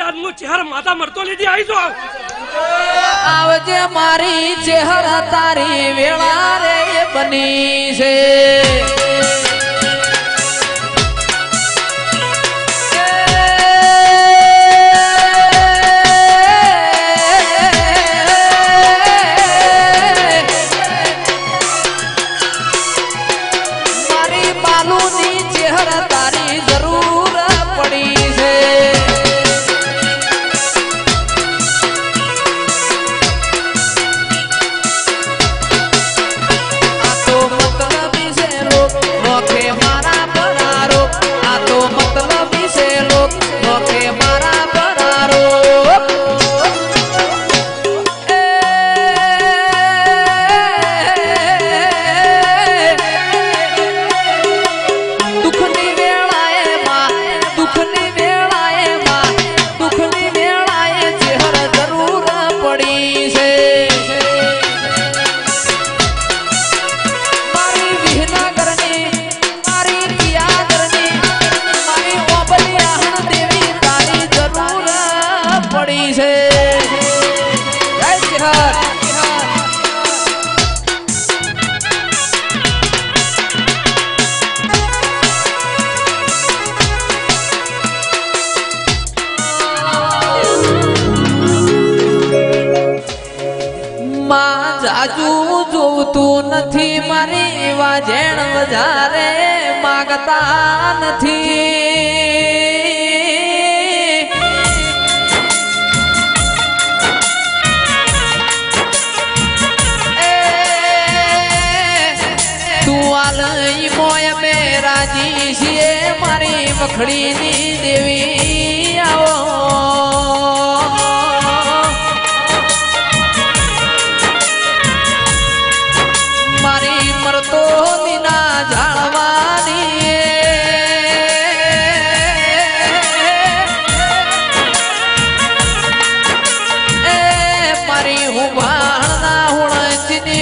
આજનું ચહેર માતા મરતો લીધી આવી જો આવજે મારી ચહેર તારી વેળા રે બની છે જોતું નથી મારી વાજેણ વધારે માગતા નથી તું આલઈ મોય મે રાજી છીએ મારી વખડીની દેવી આવો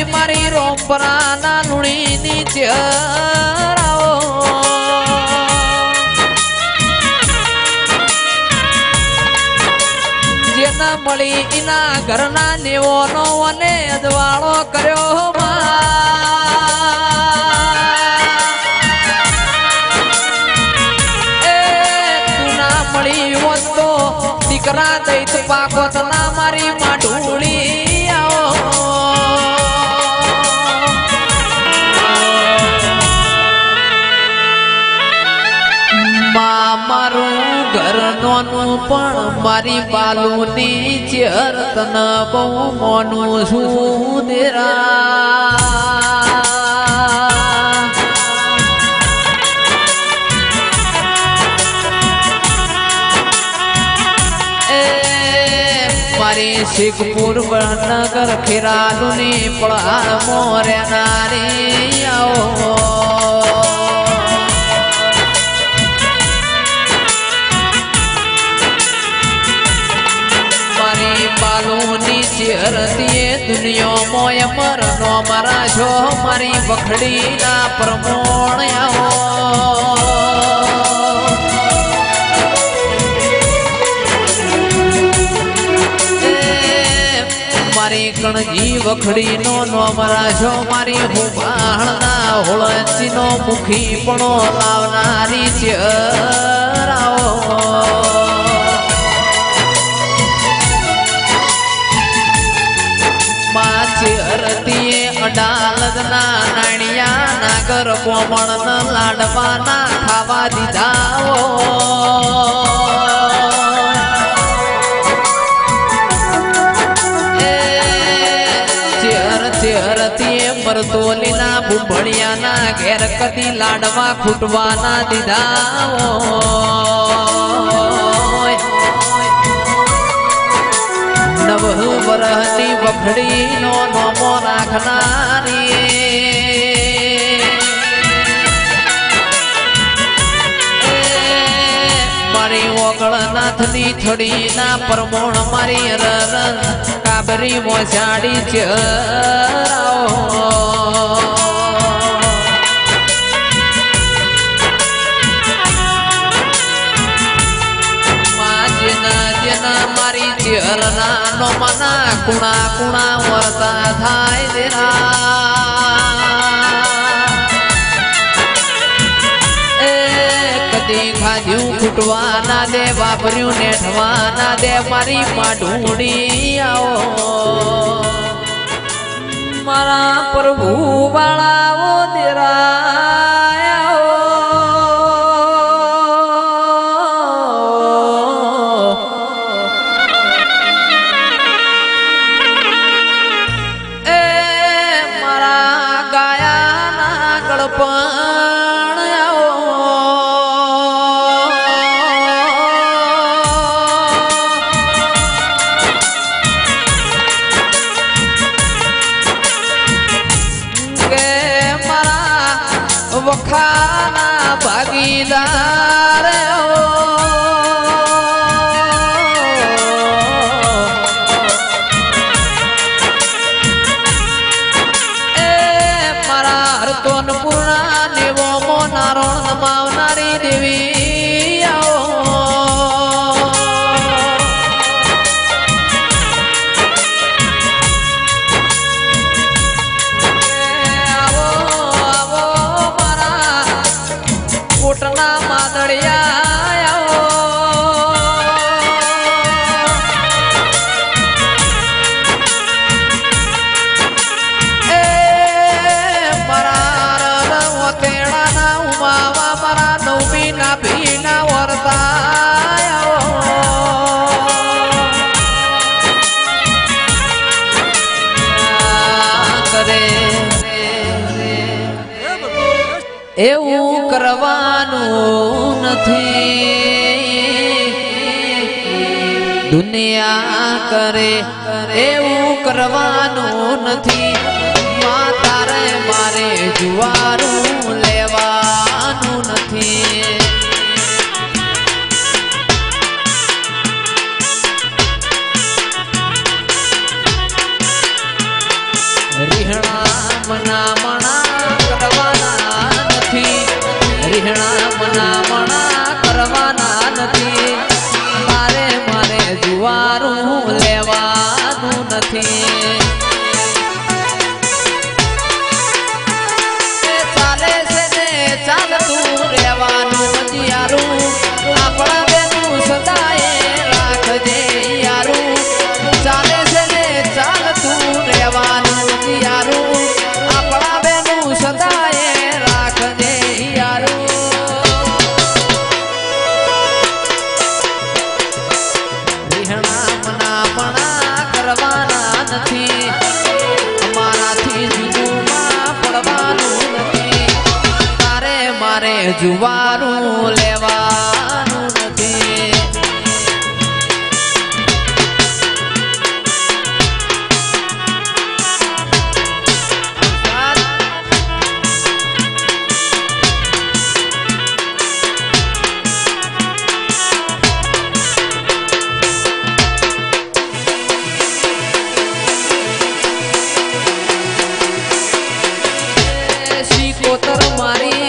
મારી રોપરાના લુણીની ચરાઓ જેના મળી એના ઘરના નેવોનો અને અજવાળો કર્યો તું ના મળી હોત તો દીકરા દૈત પાકોત ના મારી માઢુળી આવો મારું ઘર નોનું પણ મારી બાલુની ચેર તન બહુ મોનું છું દેરા મારી શીખપુર નગર ખેરાલુની પળાર મોરે નારી આવો ચેરતીએ દુનિયા મોય મરનો મારા છો મારી વખડી ના પ્રમોણ આવો મારી કણજી વખડી નો મારા છો મારી હુબાણ ના હોળચી નો મુખી પણ લાવનારી ચેરાઓ ચેરતીએ અડાલદના નાણિયા નાગર કોમણ લાડવાના ખાવા દીધાઓ ચેરતીએ મરતોલીના બુંભળિયાના ઘેર કદી લાડવા ખૂટવાના દીધાઓ નવ વરહની વખડી નો નોમો રાખનારી મારી ઓગળનાથની છડી ના પરમોણ મારી કાબરી મોસાડી ચરાઓ પિયરના નો મના કુણા કુણા વર્તા થાય દેરા એ કદી ખાધ્યું ખૂટવા ના દે વાપર્યું નેઠવા ના દે મારી માઢુડી આવો મારા પ્રભુ વાળાઓ દેરાયા એ મારા ગાયાના ગળપણ આવો વખાના ભાગીદાર એ મારા હરતોન પૂર્ણા દેવો મોનારોણ નમાવનારી દેવી કોટના માદળિયા એ મારા રવતેડાના ઉમાવા મારા નવમીના ભીના વરતા કરે એવું કરવાનું નથી દુનિયા કરે એવું કરવાનું નથી તારે મારે જુવારું લેવાનું નથી રીહણા મનામણા કરવાના રીહણા મનામણા કરવાના નથી તારે મારે જુવારું લેવાનું નથી ચાલે છે ને ચાલતું રહેવાનું યારું આપણા બેનું સદાય રાખજે યારું ચાલે છે ને ચાલતું રહેવાનું યારું આપણા બેનું સદાય રાખજે જુવારું લેવાનું નથી શીકોતર મારી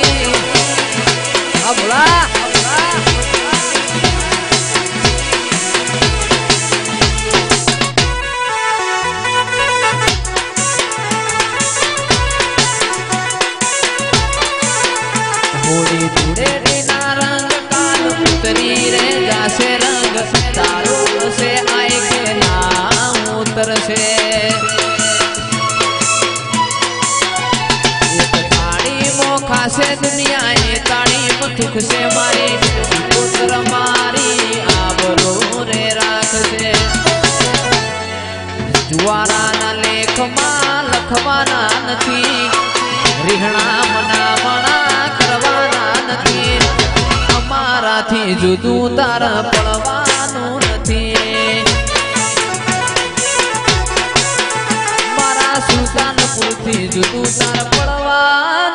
હોળી ધૂળેટીના રંગ કાલ ઉતરી રે જાશે રંગ તારો છે આય કે ના ઉતરશે ખાસે દુનિયા એ તાળી મથુકશે મારી પુત્ર મારી આબરો રે રાખશે જુવારાના લેખમાં લખવાના નથી રીહણા મનામણા કરવાના નથી અમારાથી જુદું તારા પડવાનું નથી મારા સુલતાનપુરથી જુદું તારા પડવાનું